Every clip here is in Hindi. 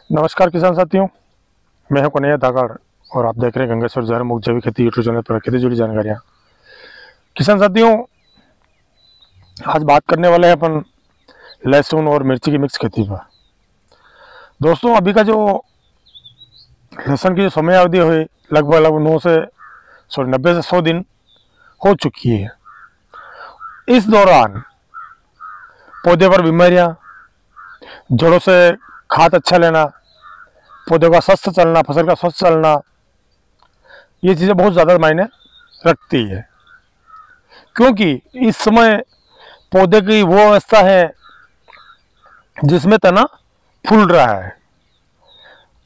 नमस्कार किसान साथियों, मैं हूं कन्हैया धाकड़ और आप देख रहे हैं गंगेश्वर जहर मुक्त जैविक खेती यूट्यूब चैनल पर खेती जुड़ी जानकारियां। किसान साथियों, आज बात करने वाले हैं अपन लहसुन और मिर्ची की मिक्स खेती पर। दोस्तों, अभी का जो लहसुन की जो समय अवधि हुई लगभग 90 से 100 दिन हो चुकी है। इस दौरान पौधे पर बीमारियां, जड़ों से खाद अच्छा लेना, पौधों का स्वस्थ चलना, फसल का स्वस्थ चलना, ये चीज़ें बहुत ज़्यादा मायने रखती है, क्योंकि इस समय पौधे की वो अवस्था है जिसमें तना फूल रहा है।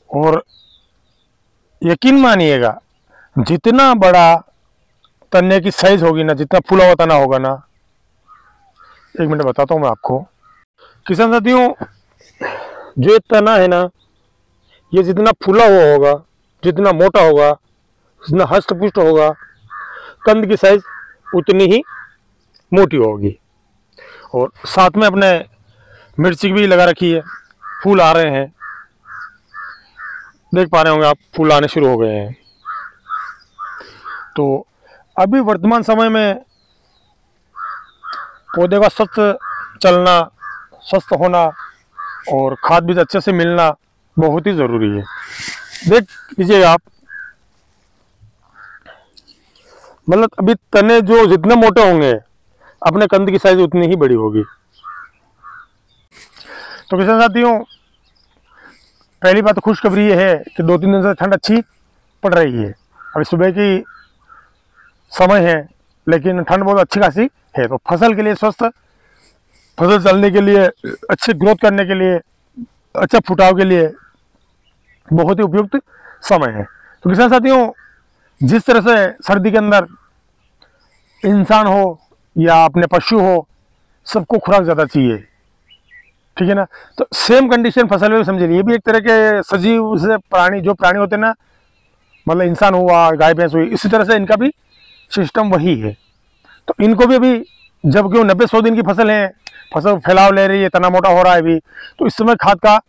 और यकीन मानिएगा, जितना बड़ा तने की साइज होगी ना, जितना फूला हुआ तना होगा ना, एक मिनट बताता हूँ मैं आपको। किसान साथियों, जो ये तना है ना, ये जितना फूला हुआ होगा, जितना मोटा होगा, जितना हष्ट पुष्ट होगा, कंद की साइज उतनी ही मोटी होगी। और साथ में अपने मिर्ची भी लगा रखी है, फूल आ रहे हैं, देख पा रहे होंगे आप, फूल आने शुरू हो गए हैं। तो अभी वर्तमान समय में पौधे का स्वस्थ चलना, स्वस्थ होना और खाद बीज अच्छे से मिलना बहुत ही ज़रूरी है। देख लीजिए आप, मतलब अभी तने जो जितने मोटे होंगे, अपने कंद की साइज उतनी ही बड़ी होगी। तो किसान साथियों, पहली बात तो खुशखबरी ये है कि 2-3 दिन से ठंड अच्छी पड़ रही है। अभी सुबह की समय है, लेकिन ठंड बहुत अच्छी खासी है। तो फसल के लिए स्वस्थ, फसल चलने के लिए, अच्छे ग्रोथ करने के लिए, अच्छा फुटाव के लिए बहुत ही उपयुक्त समय है। तो किसान साथियों, जिस तरह से सर्दी के अंदर इंसान हो या अपने पशु हो, सबको खुराक ज़्यादा चाहिए, ठीक है ना। तो सेम कंडीशन फसल में भी समझिए, ये भी एक तरह के सजीव से प्राणी, जो प्राणी होते हैं ना, मतलब इंसान हुआ, गाय भैंस हुई, इसी तरह से इनका भी सिस्टम वही है। तो इनको भी अभी, जब क्यों 90-100 दिन की फसल है, फसल फैलाव ले रही है, तना मोटा हो रहा है अभी, तो इस समय खाद का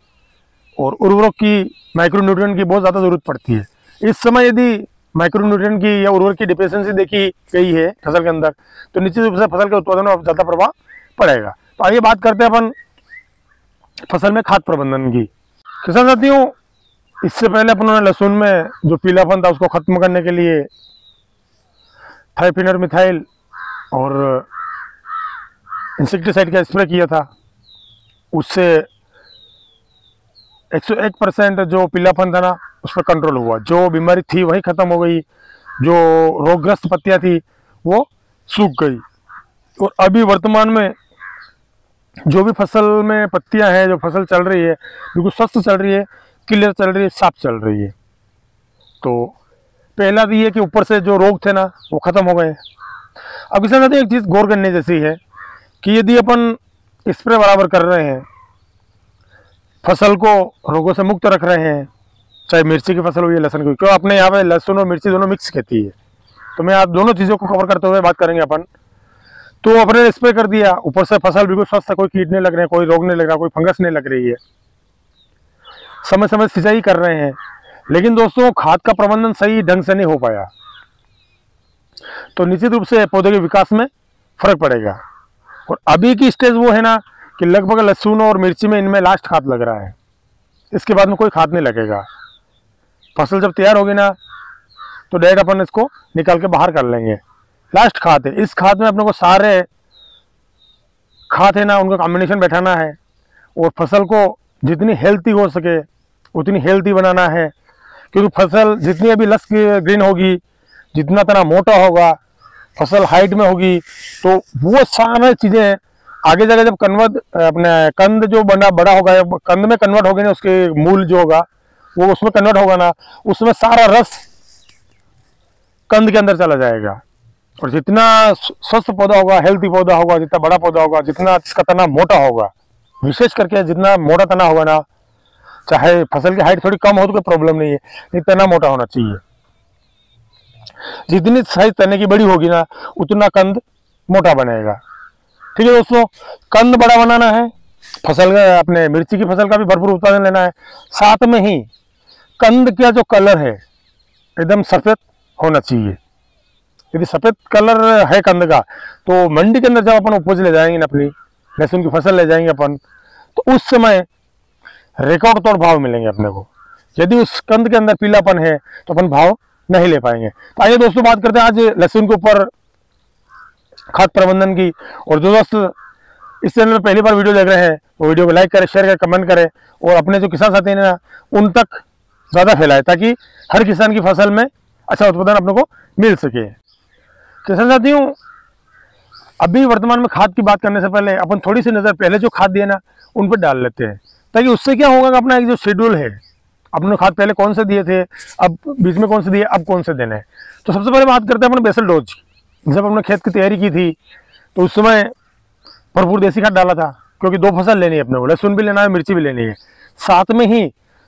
और उर्वरक की, माइक्रोन्यूट्रिएंट की बहुत ज़्यादा ज़रूरत पड़ती है। इस समय यदि माइक्रोन्यूट्रिएंट की या उर्वरक की डिफिशियंसी देखी गई है फसल के अंदर, तो निश्चित रूप से फसल के उत्पादन में ज़्यादा प्रभाव पड़ेगा। तो आइए बात करते हैं अपन फसल में खाद प्रबंधन की। किसान साथियों, इससे पहले अपनों ने लहसुन में जो पीलापन था उसको खत्म करने के लिए थाइफिनर मिथाइल और इंसेक्टिसाइड का स्प्रे किया था। उससे 101% जो पीलापन था ना, उस पर कंट्रोल हुआ। जो बीमारी थी वही खत्म हो गई, जो रोगग्रस्त पत्तियां थी वो सूख गई। और अभी वर्तमान में जो भी फसल में पत्तियां हैं, जो फसल चल रही है, बिल्कुल स्वस्थ चल रही है, क्लियर चल रही है, साफ चल रही है। तो पहला तो ये कि ऊपर से जो रोग थे ना, वो खत्म हो गए। अब किसान साथी, एक चीज़ गौर करने जैसी है कि यदि अपन स्प्रे बराबर कर रहे हैं, फसल को रोगों से मुक्त रख रहे हैं, चाहे मिर्ची की फसल हो या लहसुन की, क्यों अपने यहाँ पे लहसुन और मिर्ची दोनों मिक्स खेती है, तो मैं आप दोनों चीज़ों को कवर करते हुए बात करेंगे अपन। तो अपने स्प्रे कर दिया, ऊपर से फसल बिल्कुल स्वस्थ है, कोई कीट नहीं लग रहे हैं, कोई रोग नहीं लग रहा, कोई फंगस नहीं लग रही है, समय समय सिंचाई कर रहे हैं। लेकिन दोस्तों, खाद का प्रबंधन सही ढंग से नहीं हो पाया, तो निश्चित रूप से पौधे के विकास में फर्क पड़ेगा। और अभी की स्टेज वो है ना कि लगभग लहसुन और मिर्ची में इनमें लास्ट खाद लग रहा है, इसके बाद में कोई खाद नहीं लगेगा। फसल जब तैयार होगी ना, तो डायरेक्ट अपन इसको निकाल के बाहर कर लेंगे। लास्ट खाद है, इस खाद में अपने को सारे खाद है ना, उनका कॉम्बिनेशन बैठाना है और फसल को जितनी हेल्थी हो सके उतनी हेल्थी बनाना है। क्योंकि फसल जितनी अभी लस ग्रीन होगी, जितना तना मोटा होगा, फसल हाइट में होगी, तो वो सारी चीज़ें आगे जाकर जब कन्वर्ट, अपने कंद जो बड़ा होगा, कंद में कन्वर्ट होगी ना, उसके मूल जो होगा वो उसमें कन्वर्ट होगा ना, उसमें सारा रस कंद के अंदर चला जाएगा। और जितना स्वस्थ पौधा होगा, हेल्थी पौधा होगा, जितना बड़ा पौधा होगा, जितना इसका तना मोटा होगा, विशेष करके जितना मोटा तना होगा ना, चाहे फसल की हाइट थोड़ी कम हो तो कोई प्रॉब्लम नहीं है, लेकिन तना मोटा होना चाहिए। जितनी साइज तने की बड़ी होगी ना, उतना कंद मोटा बनेगा। ठीक है दोस्तों, कंद बड़ा बनाना है फसल का, अपने मिर्ची की फसल का भी भरपूर उत्पादन लेना है। साथ में ही कंद का जो कलर है एकदम सफेद होना चाहिए। यदि सफेद कलर है कंद का तो मंडी के अंदर जब अपन उपज ले जाएंगे ना, अपनी लहसुन की फसल ले जाएंगे अपन, तो उस समय रिकॉर्ड तोड़ भाव मिलेंगे अपने को। यदि उस कंद के अंदर पीलापन है तो अपन भाव नहीं ले पाएंगे। तो आइए दोस्तों बात करते हैं आज लहसुन के ऊपर खाद प्रबंधन की। और जो दोस्त इस चैनल में पहली बार वीडियो देख रहे हैं वो वीडियो को लाइक करें, शेयर करें, कमेंट करें और अपने जो किसान साथी हैं ना उन तक ज़्यादा फैलाए, ताकि हर किसान की फसल में अच्छा उत्पादन अपने को मिल सके। किसान साथियों, अभी वर्तमान में खाद की बात करने से पहले अपन थोड़ी सी नज़र पहले जो खाद दिए ना उन पर डाल लेते हैं, ताकि उससे क्या होगा कि अपना एक जो शेड्यूल है, अपने खाद पहले कौन से दिए थे, अब बीच में कौन से दिए, अब कौन से देने हैं। तो सबसे पहले बात करते हैं अपने बेसल डोज की। जब हमने खेत की तैयारी की थी तो उस समय भरपूर देसी खाद डाला था, क्योंकि 2 फसल लेनी है अपने को, लहसुन भी लेना है, मिर्ची भी लेनी है। साथ में ही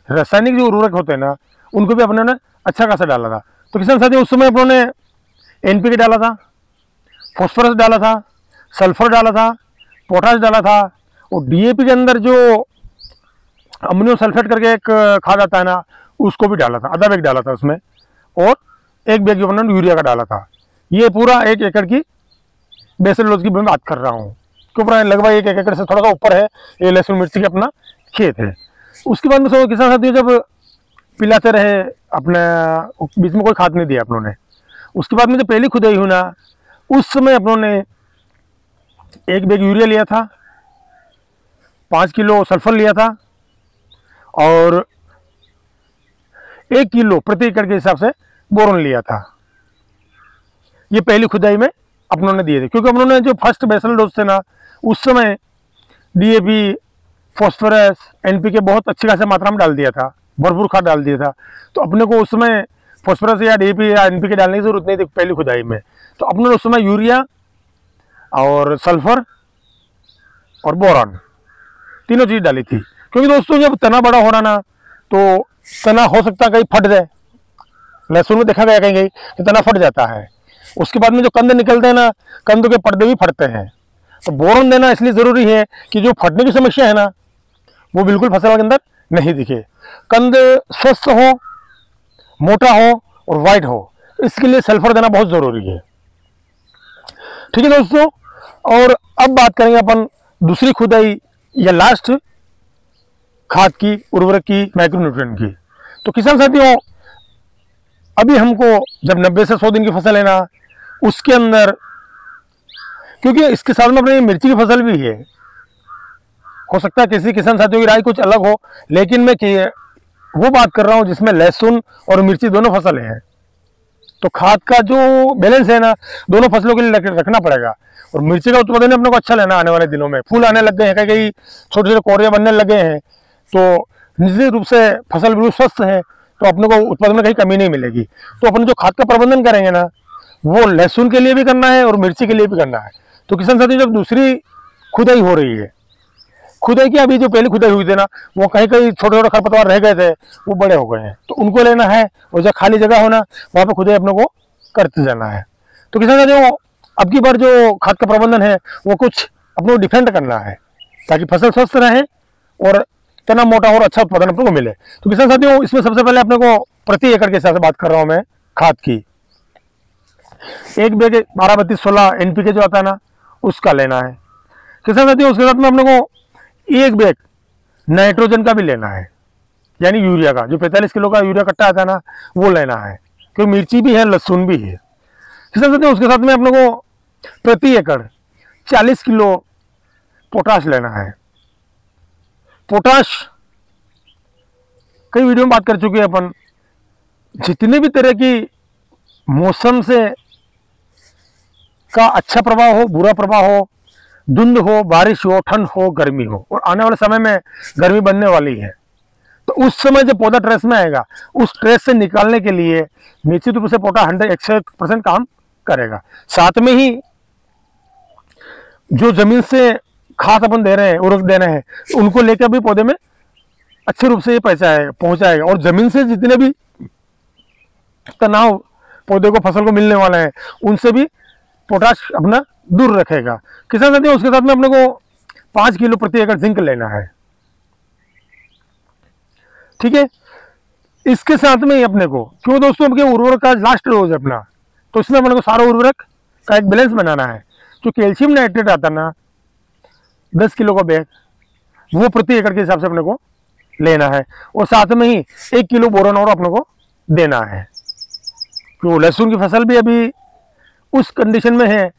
रासायनिक जो उर्वरक होते हैं ना उनको भी अपने ने अच्छा खासा डाला था। तो किसान साथी उस समय अपनों ने NPK डाला था, फॉस्फोरस डाला था, सल्फर डाला था, पोटाश डाला था, और DAP के अंदर जो अमोनियम सल्फेट करके एक खाद आता है ना उसको भी डाला था, आधा बैग डाला था उसमें, और 1 बैग जो अपने यूरिया का डाला था। ये पूरा 1 एकड़ की बेसल डोज की मैं बात कर रहा हूँ, क्योंकि लगभग 1 एकड़ से थोड़ा सा ऊपर है ये लहसुन मिर्ची का अपना खेत है। उसके बाद में सब किसान साथियों जब पिलाते रहे, अपने बीच में कोई खाद नहीं दिया अपनों ने। उसके बाद में जब पहली खुदाई हुई ना उस समय अपनों ने 1 बैग यूरिया लिया था, 5 किलो सल्फर लिया था, और 1 किलो प्रति एकड़ के हिसाब से बोरोन लिया था। ये पहली खुदाई में अपनों ने दिए थे, क्योंकि अपनों ने जो फर्स्ट बेसल डोज थे ना उस समय DAP, फॉस्फोरस, NPK बहुत अच्छी खासी मात्रा में डाल दिया था, भरपूर खाद डाल दिया था। तो अपने को उस समय फॉस्फोरस या DAP या NPK डालने की जरूरत नहीं थी पहली खुदाई में। तो अपने उस समय यूरिया और सल्फर और बोरान तीनों चीज़ डाली थी, क्योंकि दोस्तों जब तना बड़ा हो रहा ना तो तना हो सकता है कहीं फट जाए। लहसुन में देखा गया कहीं कि तना फट जाता है। उसके बाद में जो कंद निकलते हैं ना, कंद के पर्दे भी फटते हैं। तो बोरन देना इसलिए ज़रूरी है कि जो फटने की समस्या है ना वो बिल्कुल फसल के अंदर नहीं दिखे, कंद स्वस्थ हो, मोटा हो और वाइट हो, इसके लिए सल्फर देना बहुत ज़रूरी है। ठीक है दोस्तों, और अब बात करेंगे अपन दूसरी खुदाई या लास्ट खाद की, उर्वरक की, माइक्रोन्यूट्रिएंट की। तो किसान साथियों, अभी हमको जब 90 से 100 दिन की फसल है ना उसके अंदर, क्योंकि इसके साथ में अपनी मिर्ची की फसल भी है, हो सकता है किसी किसान साथियों की राय कुछ अलग हो, लेकिन मैं वो बात कर रहा हूँ जिसमें लहसुन और मिर्ची दोनों फसलें हैं। तो खाद का जो बैलेंस है ना दोनों फसलों के लिए रखना पड़ेगा। और मिर्ची का उत्पादन अपने को अच्छा लेना आने वाले दिनों में। फूल आने लग गए हैं, कई छोटे छोटे कोरिया बनने लगे हैं, तो निश्चित रूप से फसल बिल्कुल स्वस्थ है, तो अपने को उत्पादन में कहीं कमी नहीं मिलेगी। तो अपने जो खाद का प्रबंधन करेंगे ना वो लहसुन के लिए भी करना है और मिर्ची के लिए भी करना है। तो किसान साथी जब दूसरी खुदाई हो रही है, खुदाई की अभी जो पहली खुदाई हुई थी ना वो कहीं कहीं छोटे छोटे खरपतवार रह गए थे, वो बड़े हो गए हैं, तो उनको लेना है, और जब खाली जगह होना वहाँ पे खुदाई अपने को करते जाना है। तो किसान साथियों, अब की बार जो खाद का प्रबंधन है वो कुछ अपने को डिफेंड करना है, ताकि फसल स्वस्थ रहे और तना मोटा और अच्छा उत्पादन अपने को मिले। तो किसान साथियों, इसमें सबसे पहले अपने को प्रति एकड़ के हिसाब से बात कर रहा हूँ मैं खाद की। 1 बैग 12-32-16 NPK जो आता है ना उसका लेना है किसान साथियों। उसके साथ में अपने को 1 बैग नाइट्रोजन का भी लेना है, यानी यूरिया का, जो 45 किलो का यूरिया कट्टा आता है ना वो लेना है, क्योंकि मिर्ची भी है, लहसुन भी है किसान साथियों। उसके साथ में अपने को प्रति एकड़ 40 किलो पोटाश लेना है। पोटाश कई वीडियो में बात कर चुके हैं अपन। जितने भी तरह की मौसम से का अच्छा प्रभाव हो, बुरा प्रभाव हो, धुंध हो, बारिश हो, ठंड हो, गर्मी हो, और आने वाले समय में गर्मी बनने वाली है, तो उस समय जब पौधा ट्रेस में आएगा उस ट्रेस से निकालने के लिए निश्चित रूप से पोटा 100% काम करेगा। साथ में ही जो जमीन से खाद अपन दे रहे हैं, उर्वरक दे रहे हैं, उनको लेकर भी पौधे में अच्छे रूप से ये पहुंचाएगा, और जमीन से जितने भी तनाव पौधे को, फसल को मिलने वाले हैं उनसे भी पोटाश अपना दूर रखेगा किसान साथियों। उसके साथ में अपने को 5 किलो प्रति एकड़ जिंक लेना है। ठीक है, इसके साथ में ही अपने को, क्यों दोस्तों, अपने उर्वरक का लास्ट डोज है अपना, तो इसमें अपने को सारा उर्वरक का एक बैलेंस बनाना है। जो कैल्शियम नाइट्रेट आता ना 10 किलो का बैग, वो प्रति एकड़ के हिसाब से अपने को लेना है, और साथ में ही 1 किलो बोरॉन और अपने को देना है। तो लहसुन की फसल भी अभी उस कंडीशन में है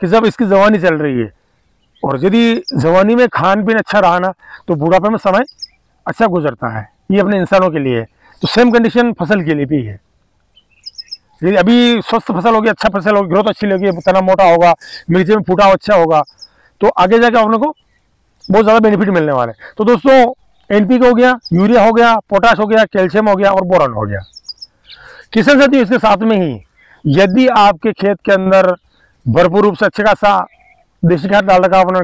कि जब इसकी जवानी चल रही है, और यदि जवानी में खान पीन अच्छा रहा ना तो बुढ़ापे में समय अच्छा गुजरता है। ये अपने इंसानों के लिए है, तो सेम कंडीशन फसल के लिए भी है। यदि अभी स्वस्थ फसल होगी, अच्छा फसल होगी, ग्रोथ अच्छी होगी, तना मोटा होगा, मिर्ची में फूटा अच्छा होगा, तो आगे जाके अपने को बहुत ज़्यादा बेनिफिट मिलने वाले हैं। तो दोस्तों NPK हो गया, यूरिया हो गया, पोटाश हो गया, कैल्शियम हो गया और बोरॉन हो गया। किसान साथी इसके साथ में ही यदि आपके खेत के अंदर भरपूर रूप से अच्छे खासा देसी खाद डाल रखा, अपने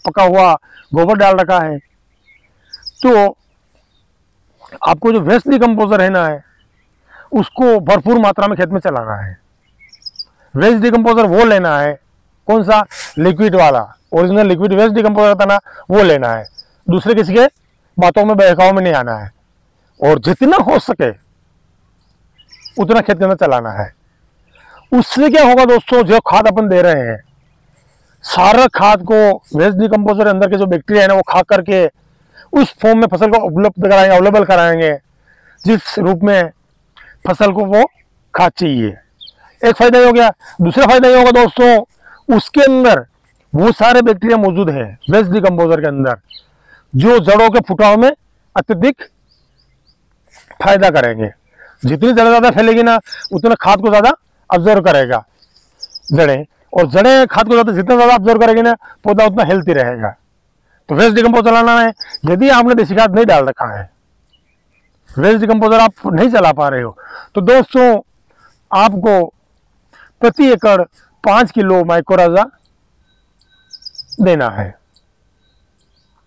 पका हुआ गोबर डाल रखा है, तो आपको जो वेस्ट डिकम्पोजर है ना है उसको भरपूर मात्रा में खेत में चलाना है। वेस्ट डिकम्पोजर वो लेना है, कौन सा, लिक्विड वाला, ओरिजिनल लिक्विड वेस्ट डिकम्पोजर था ना, वो लेना है। दूसरे किसी के बातों में बहकाव में नहीं आना है, और जितना हो सके उतना खेत के अंदर चलाना है। उससे क्या होगा दोस्तों, जो खाद अपन दे रहे हैं, सारा खाद को वेस्ट डिकम्पोजर अंदर के जो बैक्टीरिया है ना वो खा करके उस फॉर्म में फसल को उपलब्ध कराएंगे, अवेलेबल कराएंगे, जिस रूप में फसल को वो खाद चाहिए। एक फायदा ये हो गया। दूसरा फायदा ये होगा दोस्तों, उसके अंदर वो सारे बैक्टीरिया मौजूद है वेस्ट डिकम्पोजर के अंदर, जो जड़ों के फुटाव में अत्यधिक फायदा करेंगे। जितनी जड़ें ज़्यादा फैलेगी ना उतना खाद को ज़्यादा ऑब्जर्व करेगा जड़ें, और जड़ें खाद को ज़्यादा जितना ज़्यादा ऑब्जर्व करेगी ना पौधा उतना हेल्थी रहेगा। तो वेस्ट डिकम्पोजर चलाना है। यदि आपने देसी खाद नहीं डाल रखा है, वेस्ट डिकम्पोजर आप नहीं चला पा रहे हो, तो दोस्तों आपको प्रति एकड़ 5 किलो माइक्रोराजा देना है।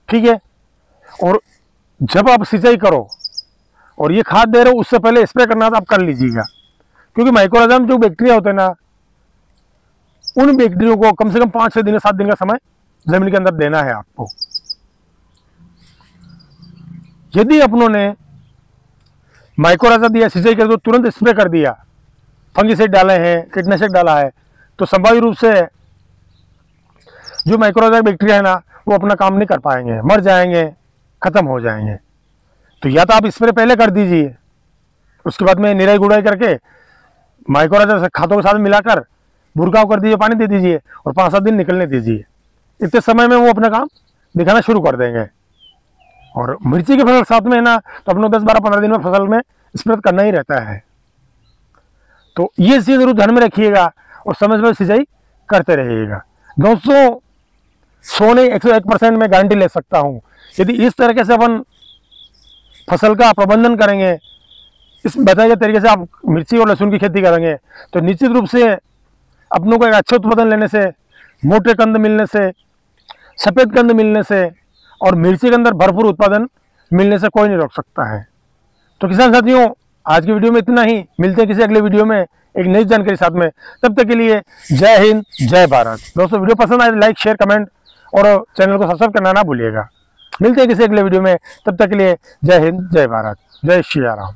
ठीक है, और जब आप सिंचाई करो और ये खाद दे रहे हो, उससे पहले स्प्रे करना तो आप कर लीजिएगा, क्योंकि माइक्रोराजा में जो बैक्टीरिया होते हैं ना, उन बैक्टीरिया को कम से कम 5 से 7 दिन का समय जमीन के अंदर देना है आपको। यदि अपनों ने माइक्रोराजा दिया, सिंचाई कर दो, तुरंत स्प्रे कर दिया, फंगिसाइड डाले हैं, कीटनाशक डाला है, तो संभावित रूप से जो माइक्रोराजा बैक्टीरिया है ना वो अपना काम नहीं कर पाएंगे, मर जाएंगे, खत्म हो जाएंगे। तो या तो आप स्प्रे पहले कर दीजिए, उसके बाद में निराई गुड़ाई करके माइक्रोराजा खादों के साथ मिलाकर बुरकाव कर दीजिए, पानी दे दीजिए और 5-7 दिन निकलने दीजिए। इतने समय में वो अपना काम दिखाना शुरू कर देंगे। और मिर्ची की फसल साथ में है ना, तो अपने 10-12-15 दिन में फसल में स्प्रे करना ही रहता है। तो ये चीज़ जरूर ध्यान में रखिएगा और समय समय सिंचाई करते रहिएगा। दोस्तों 100 नहीं 101% में गारंटी ले सकता हूँ, यदि इस तरीके से अपन फसल का प्रबंधन करेंगे, इस बताए गए तरीके से आप मिर्ची और लहसुन की खेती करेंगे, तो निश्चित रूप से अपनों को एक अच्छा उत्पादन लेने से, मोटे कंद मिलने से, सफ़ेद कंद मिलने से और मिर्ची के अंदर भरपूर उत्पादन मिलने से कोई नहीं रोक सकता है। तो किसान साथियों, आज की वीडियो में इतना ही। मिलते हैं किसी अगले वीडियो में एक नई जानकारी साथ में। तब तक के लिए जय हिंद, जय भारत। दोस्तों वीडियो पसंद आए तो लाइक, शेयर, कमेंट और चैनल को सब्सक्राइब करना ना भूलिएगा। मिलते हैं किसी अगले वीडियो में, तब तक के लिए जय हिंद, जय भारत, जय श्री राम।